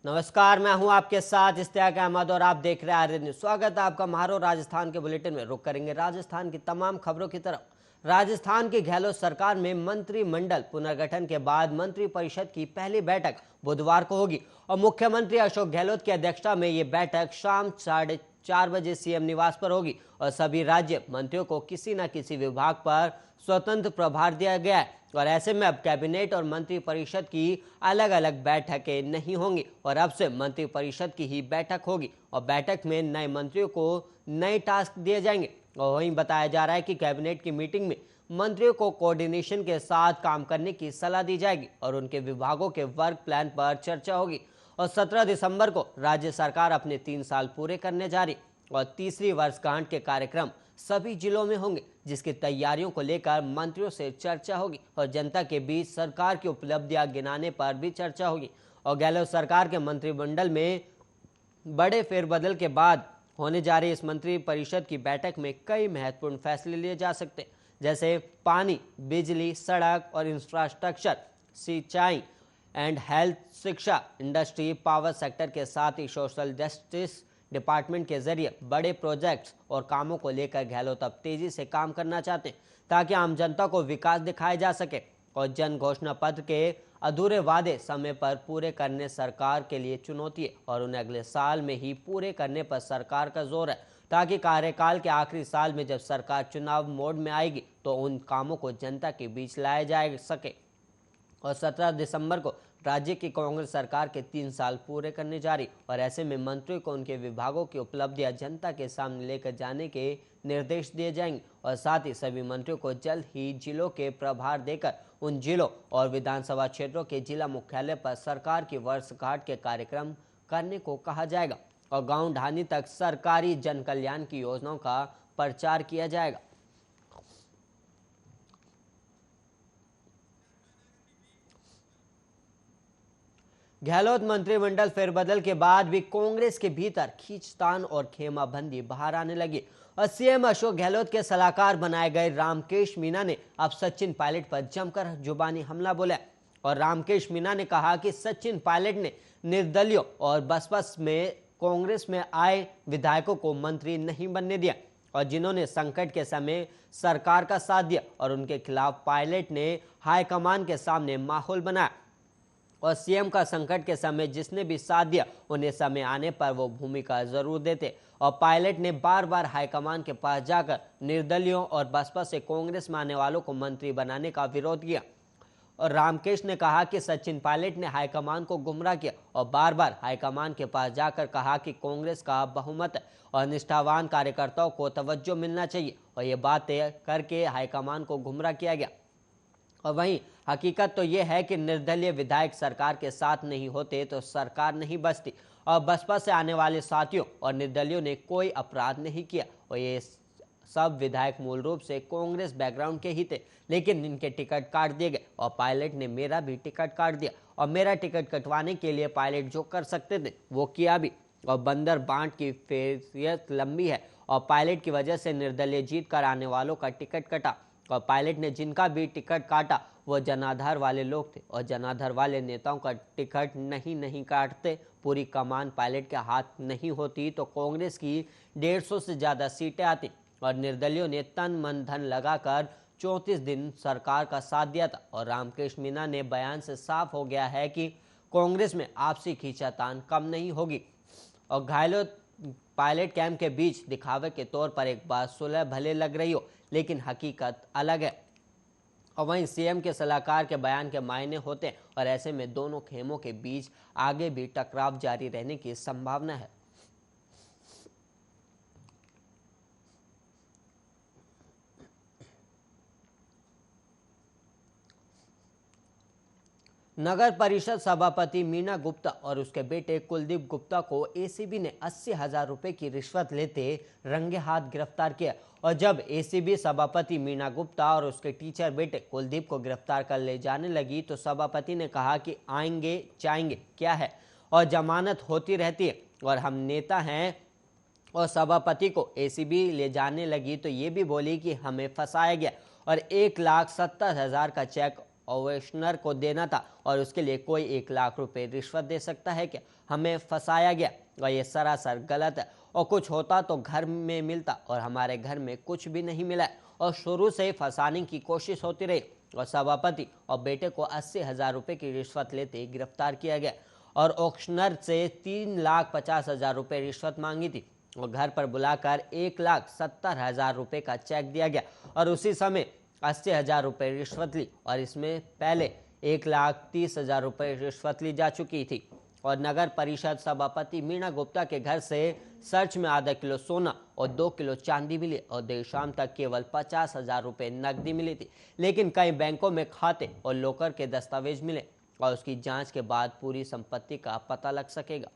नमस्कार, मैं हूं आपके साथ इश्तियाक अहमद और आप देख रहे हैं आर्य न्यूज। स्वागत है आपका महारो राजस्थान के बुलेटिन में। रुक करेंगे राजस्थान की तमाम खबरों की तरफ। राजस्थान की गहलोत सरकार में मंत्रिमंडल पुनर्गठन के बाद मंत्री परिषद की पहली बैठक बुधवार को होगी और मुख्यमंत्री अशोक गहलोत की अध्यक्षता में ये बैठक शाम 4:30 बजे सीएम निवास पर होगी और सभी राज्य मंत्रियों को किसी न किसी विभाग पर स्वतंत्र प्रभार दिया गया है और ऐसे में अब कैबिनेट और मंत्री परिषद की अलग अलग बैठकें नहीं होंगी और अब से मंत्री परिषद की ही बैठक होगी और बैठक में नए मंत्रियों को नए टास्क दिए जाएंगे। और वहीं बताया जा रहा है कि कैबिनेट की मीटिंग में मंत्रियों को कोऑर्डिनेशन के साथ काम करने की सलाह दी जाएगी और उनके विभागों के वर्क प्लान पर चर्चा होगी। और 17 दिसंबर को राज्य सरकार अपने 3 साल पूरे करने जा रही और तीसरी वर्षगांठ के कार्यक्रम सभी जिलों में होंगे, जिसकी तैयारियों को लेकर मंत्रियों से चर्चा होगी और जनता के बीच सरकार की उपलब्धियां गिनाने पर भी चर्चा होगी। और गहलोत सरकार के मंत्रिमंडल में बड़े फेरबदल के बाद होने जा रही इस मंत्री परिषद की बैठक में कई महत्वपूर्ण फैसले लिए जा सकते हैं, जैसे पानी, बिजली, सड़क और इंफ्रास्ट्रक्चर, सिंचाई एंड हेल्थ, शिक्षा, इंडस्ट्री, पावर सेक्टर के साथ ही सोशल जस्टिस डिपार्टमेंट के जरिए बड़े प्रोजेक्ट्स और कामों को लेकर गहलोत अब तेजी से काम करना चाहते हैं ताकि आम जनता को विकास दिखाया जा सके और जन घोषणा पत्र के अधूरे वादे समय पर पूरे करने सरकार के लिए चुनौती है और उन्हें अगले साल में ही पूरे करने पर सरकार का जोर है ताकि कार्यकाल के आखिरी साल में जब सरकार चुनाव मोड में आएगी तो उन कामों को जनता के बीच लाया जा सके। और 17 दिसंबर को राज्य की कांग्रेस सरकार के 3 साल पूरे करने जा रही और ऐसे में मंत्रियों को उनके विभागों की उपलब्धियां जनता के सामने लेकर जाने के निर्देश दिए जाएंगे और साथ ही सभी मंत्रियों को जल्द ही जिलों के प्रभार देकर उन जिलों और विधानसभा क्षेत्रों के जिला मुख्यालय पर सरकार की वर्षगांठ के कार्यक्रम करने को कहा जाएगा और गांव ढाणी तक सरकारी जन कल्याण की योजनाओं का प्रचार किया जाएगा। गहलोत मंत्रिमंडल फेरबदल के बाद भी कांग्रेस के भीतर खींचतान और खेमाबंदी बाहर आने लगी और सीएम अशोक गहलोत के सलाहकार बनाए गए रामकेश मीणा ने अब सचिन पायलट पर जमकर जुबानी हमला बोला और रामकेश मीणा ने कहा कि सचिन पायलट ने निर्दलियों और बसपा में कांग्रेस में आए विधायकों को मंत्री नहीं बनने दिया और जिन्होंने संकट के समय सरकार का साथ दिया और उनके खिलाफ पायलट ने हाईकमान के सामने माहौल बनाया और सीएम का संकट के समय जिसने भी साथ दिया उन्हें समय आने पर वो भूमिका जरूर देते और पायलट ने बार बार हाईकमान के पास जाकर निर्दलियों और बसपा से कांग्रेस में आने वालों को मंत्री बनाने का विरोध किया और रामकेश ने कहा कि सचिन पायलट ने हाईकमान को गुमराह किया और बार बार हाईकमान के पास जाकर कहा कि कांग्रेस का बहुमत है और निष्ठावान कार्यकर्ताओं को तवज्जो मिलना चाहिए और ये बातें करके हाईकमान को गुमराह किया गया। और वहीं हकीकत तो ये है कि निर्दलीय विधायक सरकार के साथ नहीं होते तो सरकार नहीं बचती और बसपा से आने वाले साथियों और निर्दलियों ने कोई अपराध नहीं किया और ये सब विधायक मूल रूप से कांग्रेस बैकग्राउंड के ही थे, लेकिन इनके टिकट काट दिए गए और पायलट ने मेरा भी टिकट काट दिया और मेरा टिकट कटवाने के लिए पायलट जो कर सकते थे वो किया भी और बंदर बांट की फेरियत लंबी है और पायलट की वजह से निर्दलीय जीत कर आने वालों का टिकट कटा और पायलट ने जिनका भी टिकट काटा वो जनाधार वाले लोग थे और जनाधार वाले नेताओं का टिकट नहीं काटते। पूरी कमान पायलट के हाथ नहीं होती तो कांग्रेस की 150 से ज्यादा सीटें आती और निर्दलियों ने तन मन धन लगाकर 34 दिन सरकार का साथ दिया था और रामकेश मीणा ने बयान से साफ हो गया है कि कांग्रेस में आपसी खींचातान कम नहीं होगी और घायलों पायलट कैंप के बीच दिखावे के तौर पर एक बार सुलह भले लग रही हो लेकिन हकीकत अलग है और वहीं सीएम के सलाहकार के बयान के मायने होते हैं और ऐसे में दोनों खेमों के बीच आगे भी टकराव जारी रहने की संभावना है। नगर परिषद सभापति मीना गुप्ता और उसके बेटे कुलदीप गुप्ता को एसीबी ने 80,000 रुपए की रिश्वत लेते रंगे हाथ गिरफ्तार किया और जब एसीबी सभापति मीना गुप्ता और उसके टीचर बेटे कुलदीप को गिरफ्तार कर ले जाने लगी तो सभापति ने कहा कि आएंगे जाएंगे क्या है और जमानत होती रहती है और हम नेता हैं और सभापति को एसीबी ले जाने लगी तो ये भी बोली कि हमें फंसाया गया और 1,70,000 का चेक ओवेशनर को देना था और उसके लिए कोई 1 लाख रुपए रिश्वत दे सकता है क्या? हमें फंसाया गया और ये सरासर गलत है। और कुछ होता तो घर में मिलता और हमारे घर में कुछ भी नहीं मिला है और शुरू से ही फंसाने की कोशिश होती रही और सभापति और बेटे को 80,000 रुपए की रिश्वत लेते गिरफ्तार किया गया और ऑक्शनर से 3,50,000 रुपए रिश्वत मांगी थी और घर पर बुलाकर 1,70,000 रुपए का चेक दिया गया और उसी समय 80,000 रुपए रिश्वत ली और इसमें पहले 1,30,000 रुपए रिश्वत ली जा चुकी थी। और नगर परिषद सभापति मीना गुप्ता के घर से सर्च में आधा किलो सोना और 2 किलो चांदी मिली और देर शाम तक केवल 50,000 रुपए नकदी मिली थी। लेकिन कई बैंकों में खाते और लॉकर के दस्तावेज मिले और उसकी जांच के बाद पूरी संपत्ति का पता लग सकेगा।